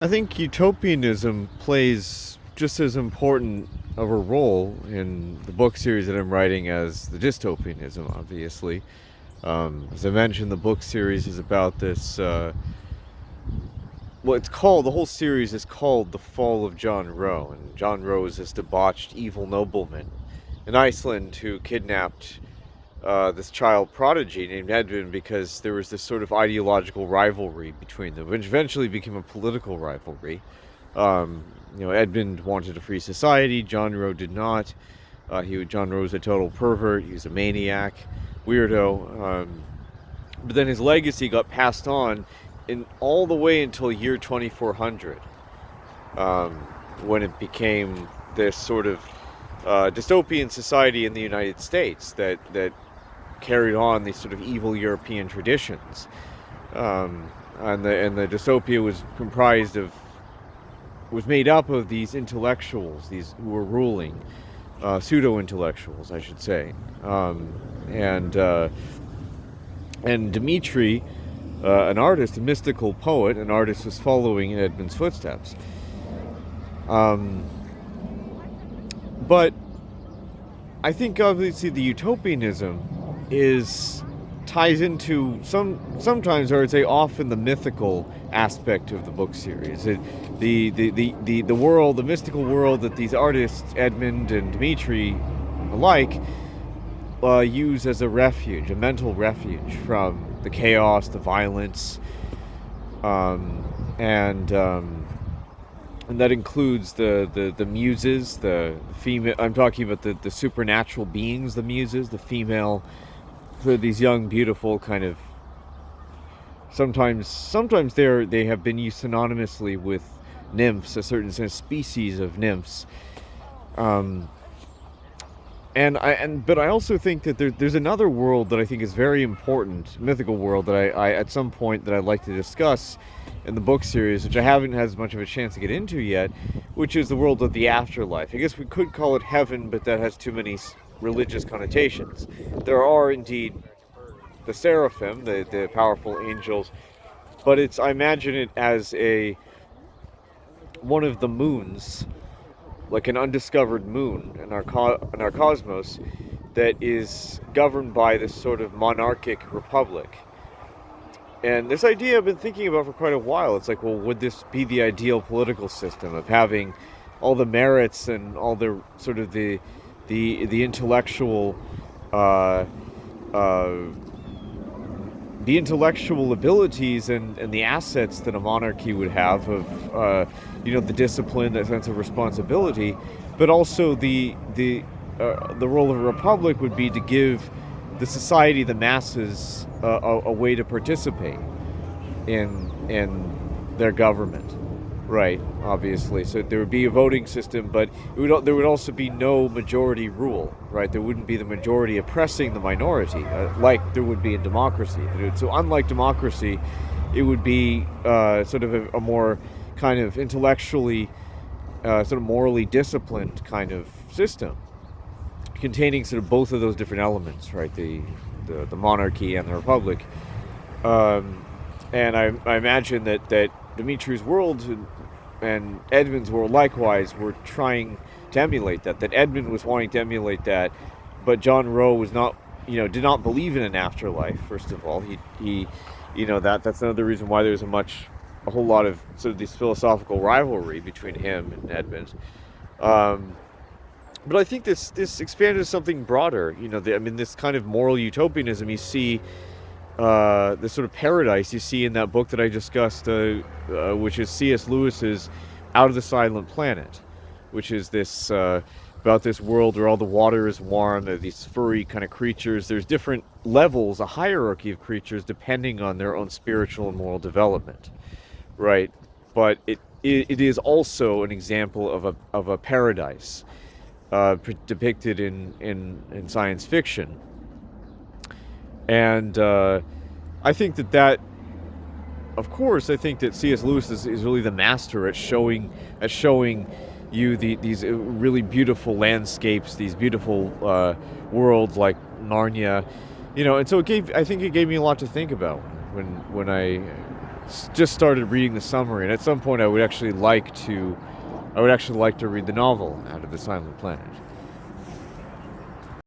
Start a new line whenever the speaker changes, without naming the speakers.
I think utopianism plays just as important of a role in the book series that I'm writing as the dystopianism, obviously. As I mentioned, the book series is about this. It's called, the whole series is called The Fall of John Rowe. And John Rowe is this debauched, evil nobleman in Iceland who kidnapped this child prodigy named Edmund because there was this sort of ideological rivalry between them, which eventually became a political rivalry. Um, Edmund wanted a free society. John Rowe did not. John Rowe was a total pervert. He was a maniac, weirdo. But then his legacy got passed on in all the way until year 2400, um, when it became this sort of dystopian society in the United States that carried on these sort of evil European traditions. And the dystopia was made up of these intellectuals, these who were ruling, pseudo intellectuals, I should say, and Dmitri, an artist, a mystical poet, an artist, was following in Edmund's footsteps. Um, but I think obviously the utopianism is ties into sometimes, or I would say often, the mythical aspect of the book series. The world, the mystical world that these artists, Edmund and Dmitri alike, use as a refuge, a mental refuge from the chaos, the violence, and that includes the muses, the female. I'm talking about the supernatural beings, the muses, the female, for these young, beautiful kind of. Sometimes they have been used synonymously with nymphs, a certain species of nymphs. Um, but I also think that there's another world that I think is very important, mythical world, that I at some point that I'd like to discuss in the book series, which I haven't had as much of a chance to get into yet, which is the world of the afterlife. I guess we could call it heaven, but that has too many religious connotations. There are indeed the seraphim, the powerful angels, but I imagine it as one of the moons, like an undiscovered moon in our cosmos, that is governed by this sort of monarchic republic. And this idea I've been thinking about for quite a while. It's like, well, would this be the ideal political system of having all the merits and all the sort of the intellectual uh, uh, the intellectual abilities and the assets that a monarchy would have of the discipline, that sense of responsibility, but also the role of a republic would be to give the society, the masses, a way to participate in their government, right? Obviously, so there would be a voting system, but there would also be no majority rule, right? There wouldn't be the majority oppressing the minority, like there would be in democracy. So unlike democracy, it would be sort of a more kind of intellectually, sort of morally disciplined kind of system, containing sort of both of those different elements, right? The monarchy and the republic. And I imagine that Dimitri's world and Edmund's world likewise were trying to emulate that. That Edmund was wanting to emulate that, but John Rowe was not, did not believe in an afterlife. First of all, he that's another reason why there's a whole lot of sort of this philosophical rivalry between him and Edmund. But I think this expanded to something broader. This kind of moral utopianism you see, this sort of paradise you see in that book that I discussed, which is C.S. Lewis's Out of the Silent Planet, which is this about this world where all the water is warm. There are these furry kind of creatures. There's different levels, a hierarchy of creatures depending on their own spiritual and moral development, right? But it is also an example of a paradise, depicted in science fiction. And I think that, of course, I think that C.S. Lewis is really the master at showing you these really beautiful landscapes, these beautiful worlds like Narnia, and so I think it gave me a lot to think about when I just started reading the summary, and at some point I would actually like to read the novel Out of the Silent Planet.